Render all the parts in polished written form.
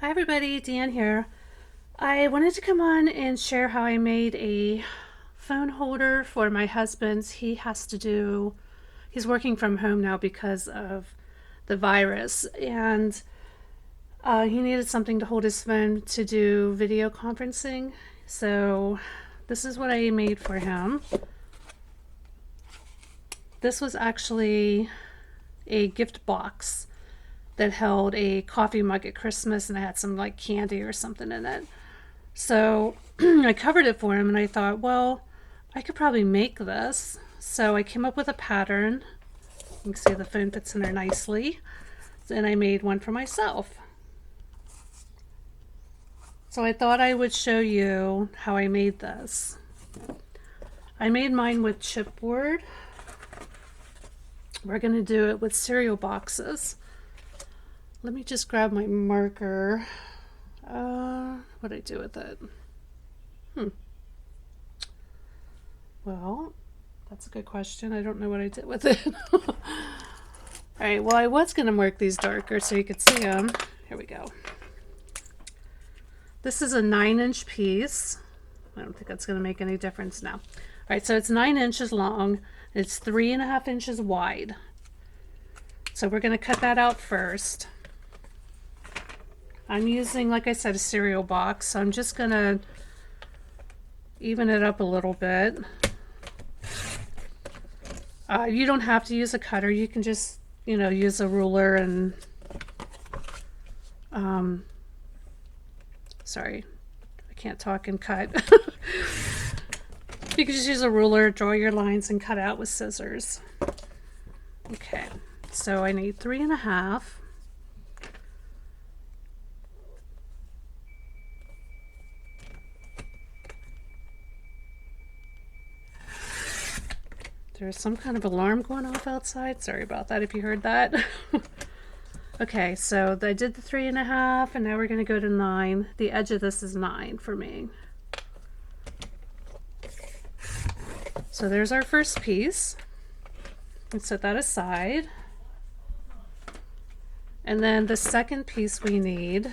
Hi everybody, Dan here. I wanted to come on and share how I made a phone holder for my husband's. He's working from home now because of the virus, and he needed something to hold his phone to do video conferencing. So this is what I made for him. This was actually a gift box that held a coffee mug at Christmas, and it had some like candy or something in it. So I covered it for him, and I thought, well, I could probably make this. So I came up with a pattern. You can see the phone fits in there nicely. And I made one for myself. So I thought I would show you how I made this. I made mine with chipboard. We're going to do it with cereal boxes. Let me just grab my marker. What did I do with it? Well, that's a good question. I don't know what I did with it. All right, well, I was going to mark these darker so you could see them. Here we go. This is a 9-inch piece. I don't think that's going to make any difference now. All right, so it's 9 inches long. It's 3.5 inches wide. So we're going to cut that out first. I'm using, like I said, a cereal box, so I'm just going to even it up a little bit. You don't have to use a cutter. You can just, use a ruler and, sorry, I can't talk and cut. You can just use a ruler, draw your lines, and cut out with scissors. Okay, so I need 3.5. There's some kind of alarm going off outside. Sorry about that if you heard that. Okay, so I did the 3.5, and now we're going to go to 9. The edge of this is 9 for me. So there's our first piece. Let's set that aside. And then the second piece we need,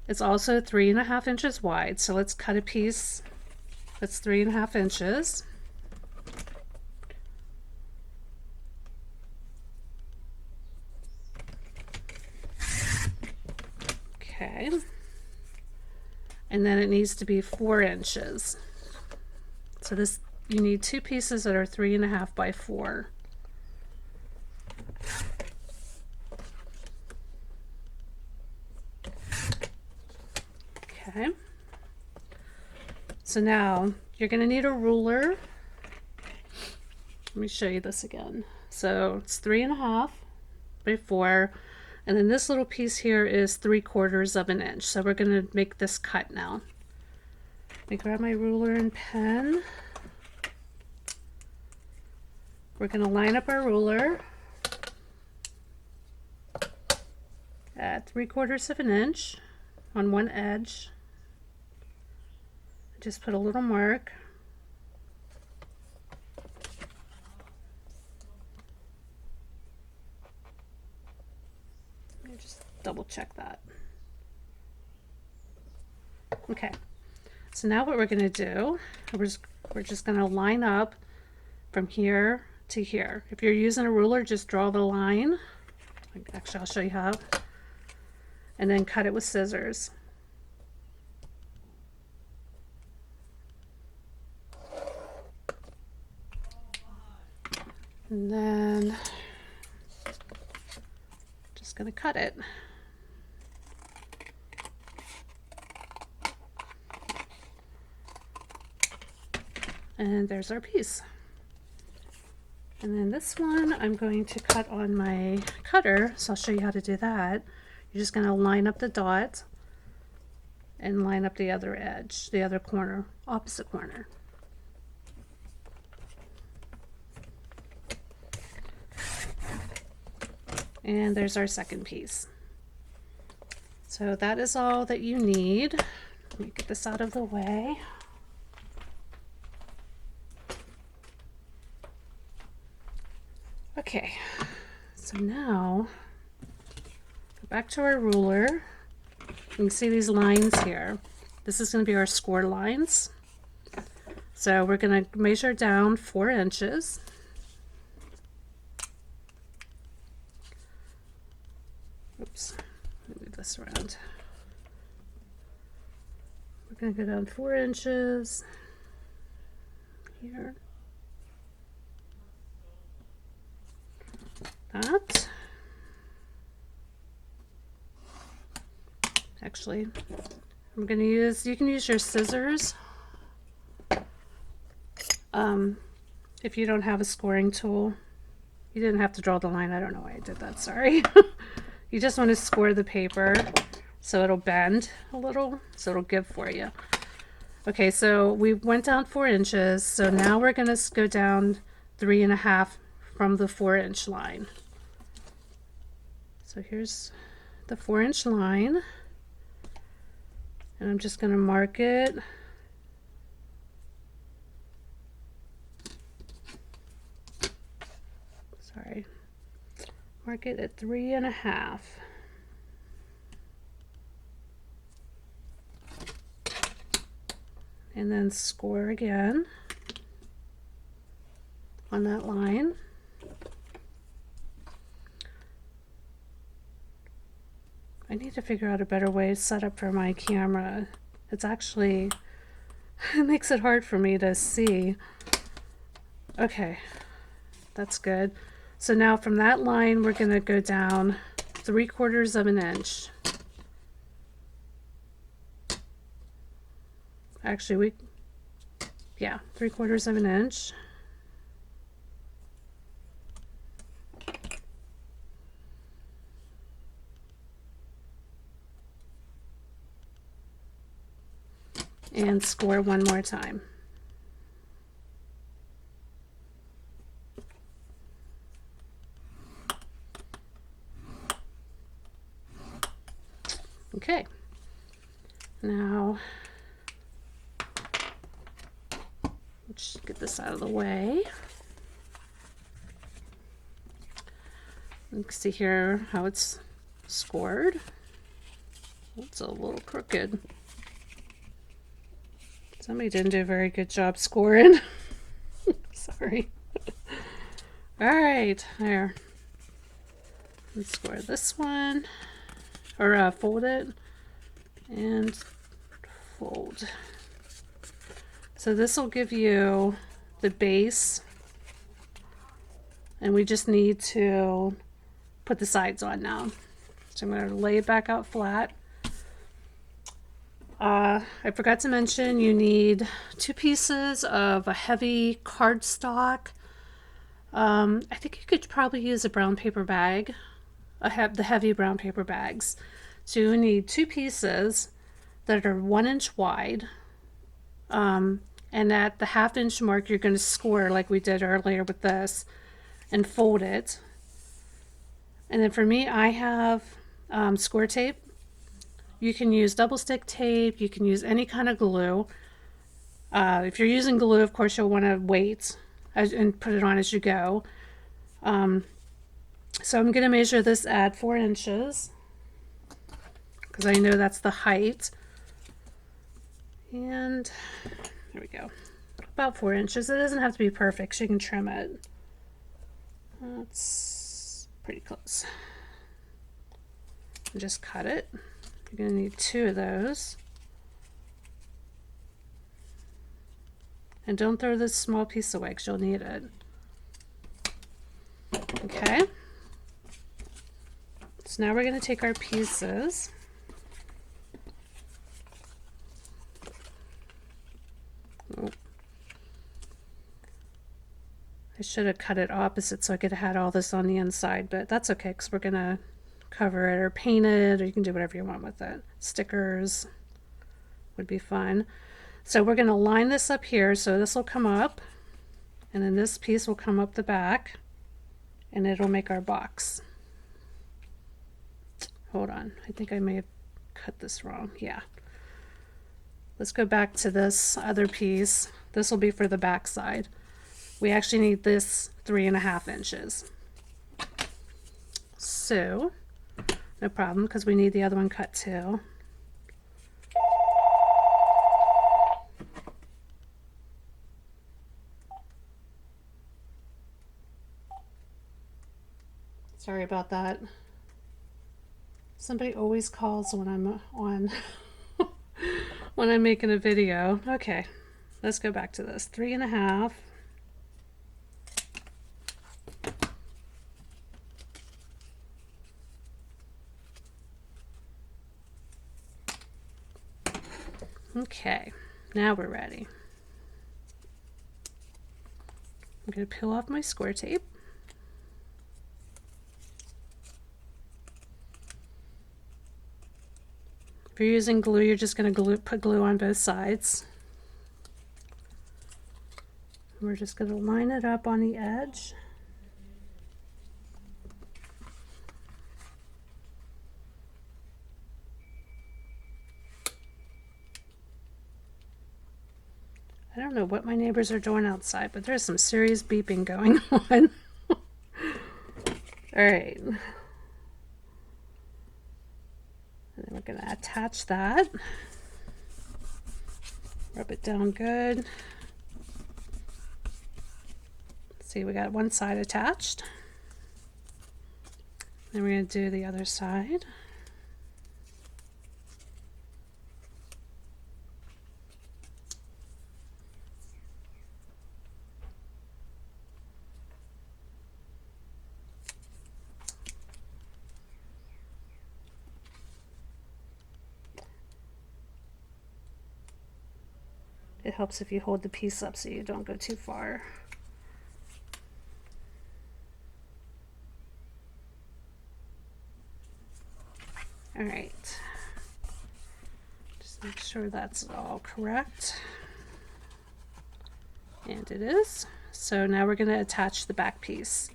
it's also 3.5 inches wide. So let's cut a piece that's 3.5 inches. Okay. And then it needs to be 4 inches. So this, you need 2 pieces that are 3.5 by 4. Okay. So now you're going to need a ruler. Let me show you this again. So it's 3.5 by 4. And then this little piece here is 3/4 of an inch. So we're going to make this cut now. Let me grab my ruler and pen. We're going to line up our ruler at 3/4 of an inch on one edge. Just put a little mark. Let me just double check that. Okay, so now what we're going to do, we're just going to line up from here to here. If you're using a ruler, just draw the line. Actually, I'll show you how. And then cut it with scissors. And then just going to cut it. And there's our piece. And then this one I'm going to cut on my cutter, so I'll show you how to do that. You're just going to line up the dot and line up the other edge, the other corner, opposite corner. And there's our second piece. So that is all that you need. Let me get this out of the way. Okay, so now Back to our ruler. You can see these lines here. This is going to be our score lines. So we're going to measure down 4 inches. Oops, let me move this around. We're going to go down 4 inches here. That. Actually, I'm going to use, you can use your scissors if you don't have a scoring tool. You didn't have to draw the line. I don't know why I did that, sorry. You just want to score the paper so it'll bend a little, so it'll give for you. Okay, so we went down 4 inches, so now we're going to go down 3.5 from the 4-inch line. So here's the 4-inch line, and I'm just going to mark it. Sorry, mark it at 3.5. And then score again on that line. I need to figure out a better way to set up for my camera. It's actually, it makes it hard for me to see. Okay, that's good. So now from that line, we're going to go down 3/4 of an inch. Actually, 3/4 of an inch. And score one more time. Okay, now let's get this out of the way. You can see here how it's scored. It's a little crooked. Somebody didn't do a very good job scoring. Sorry. All right, there. Let's score this one, or fold it and fold. So this will give you the base, and we just need to put the sides on now. So I'm going to lay it back out flat. I forgot to mention you need 2 pieces of a heavy cardstock. I think you could probably use a brown paper bag. I have the heavy brown paper bags. So you need 2 pieces that are 1 inch wide. And at the 1/2 inch mark, you're going to score like we did earlier with this and fold it. And then for me, I have score tape. You can use double stick tape. You can use any kind of glue. If you're using glue, of course, you'll want to wait and put it on as you go. So I'm going to measure this at 4 inches because I know that's the height. And there we go. About 4 inches. It doesn't have to be perfect, so you can trim it. That's pretty close. And just cut it. You're going to need 2 of those. And don't throw this small piece away because you'll need it. Okay. So now we're going to take our pieces. Oh. I should have cut it opposite so I could have had all this on the inside, but that's okay because we're going to cover it or paint it, or you can do whatever you want with it. Stickers would be fun. So we're going to line this up here, so this will come up, and then this piece will come up the back, and it'll make our box. Hold on, I think I may have cut this wrong. Yeah. Let's go back to this other piece. This will be for the back side. We actually need this 3.5 inches. So No problem, because we need the other one cut too. Sorry about that. Somebody always calls when I'm on when I'm making a video. Okay, let's go back to this. 3.5. Okay, now we're ready. I'm going to peel off my square tape. If you're using glue, you're just going to put glue on both sides. We're just going to line it up on the edge. I don't know what my neighbors are doing outside, but there's some serious beeping going on. All right. And then we're going to attach that. Rub it down good. See, we got one side attached. Then we're going to do the other side. It helps if you hold the piece up so you don't go too far. All right. Just make sure that's all correct. And it is. So now we're going to attach the back piece.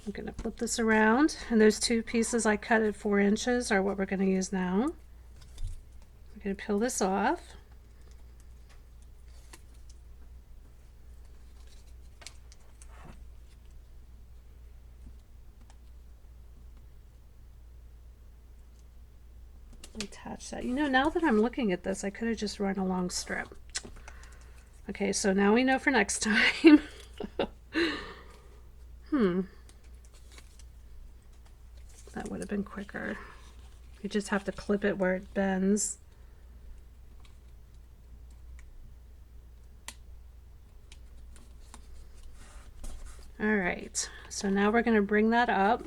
I'm going to flip this around, and those two pieces I cut at 4 inches are what we're going to use now. I'm going to peel this off. Attach that. You know, now that I'm looking at this, I could have just run a long strip. Okay, so now we know for next time. That would have been quicker. You just have to clip it where it bends. All right, so now we're going to bring that up.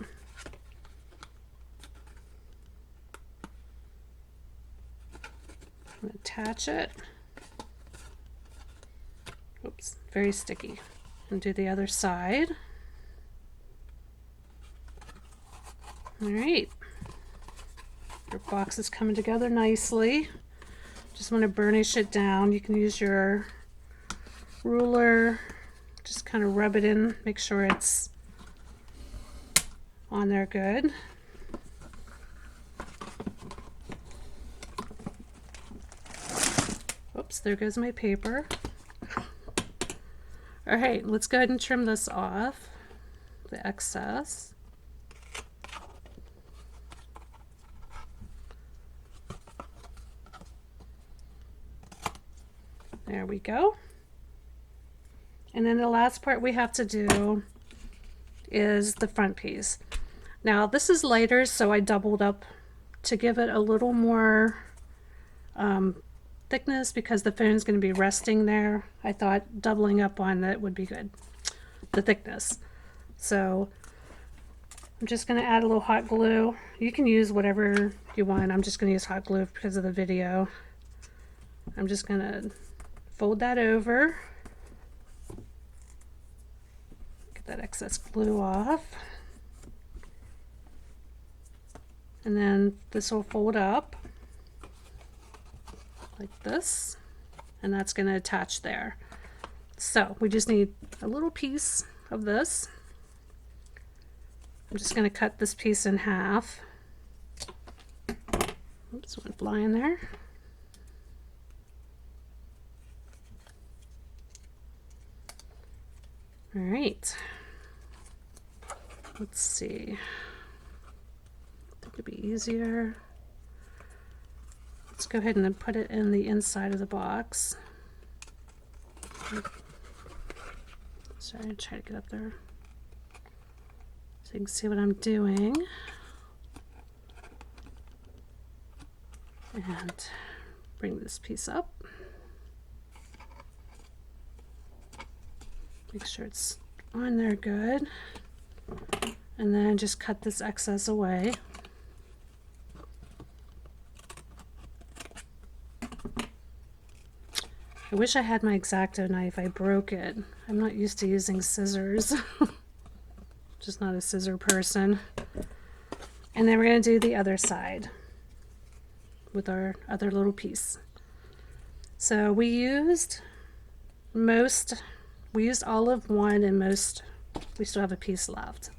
Attach it. Oops, very sticky. And do the other side. All right. Your box is coming together nicely. Just want to burnish it down. You can use your ruler. Just kind of rub it in. Make sure it's on there good. Oops, there goes my paper. All right, let's go ahead and trim this off, the excess. There we go. And then the last part we have to do is the front piece. Now this is lighter, so I doubled up to give it a little more thickness because the phone's going to be resting there. I thought doubling up on that would be good, the thickness. So I'm just going to add a little hot glue. You can use whatever you want. I'm just going to use hot glue because of the video. I'm just going to fold that over. Get that excess glue off. And then this will fold up like this, and that's going to attach there. So we just need a little piece of this. I'm just going to cut this piece in half. Oops, went flying there. All right. Let's see. It'd be easier. Let's go ahead and then put it in the inside of the box. Sorry, try to get up there so you can see what I'm doing. And bring this piece up. Make sure it's on there good. And then just cut this excess away. I wish I had my X-Acto knife. I broke it. I'm not used to using scissors. Just not a scissor person. And then we're going to do the other side with our other little piece. So we used all of one, and we still have a piece left.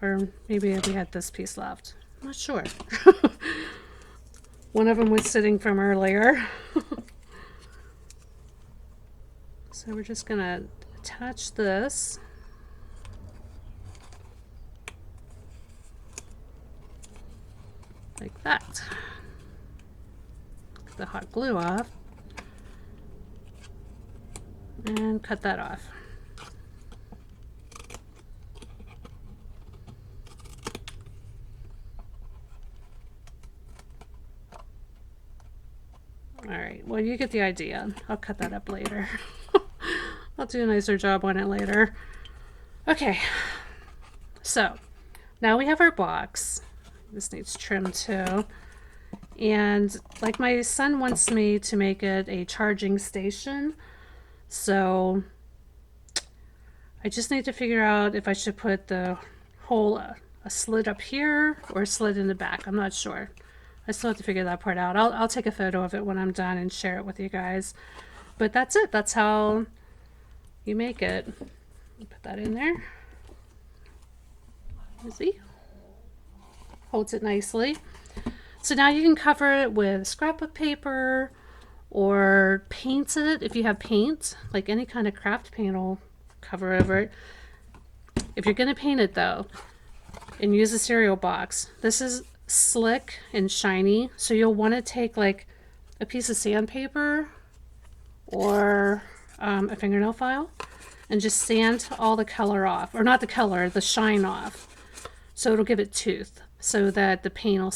Or maybe we had this piece left. I'm not sure. One of them was sitting from earlier. So we're just going to attach this. Like that. Get the hot glue off. And cut that off. Alright, well, you get the idea. I'll cut that up later. I'll do a nicer job on it later. Okay, so now we have our box. This needs trim too. And like my son wants me to make it a charging station, so I just need to figure out if I should put the hole, a slit up here or a slit in the back. I'm not sure. I still have to figure that part out. I'll take a photo of it when I'm done and share it with you guys. But that's it. That's how you make it. Put that in there. Easy. Holds it nicely. So now you can cover it with scrapbook paper or paint it if you have paint, like any kind of craft paint will cover over it. If you're going to paint it though, and use a cereal box, this is slick and shiny, so you'll want to take like a piece of sandpaper or a fingernail file and just sand all the color off, or not the color, the shine off, so it'll give it tooth so that the paint will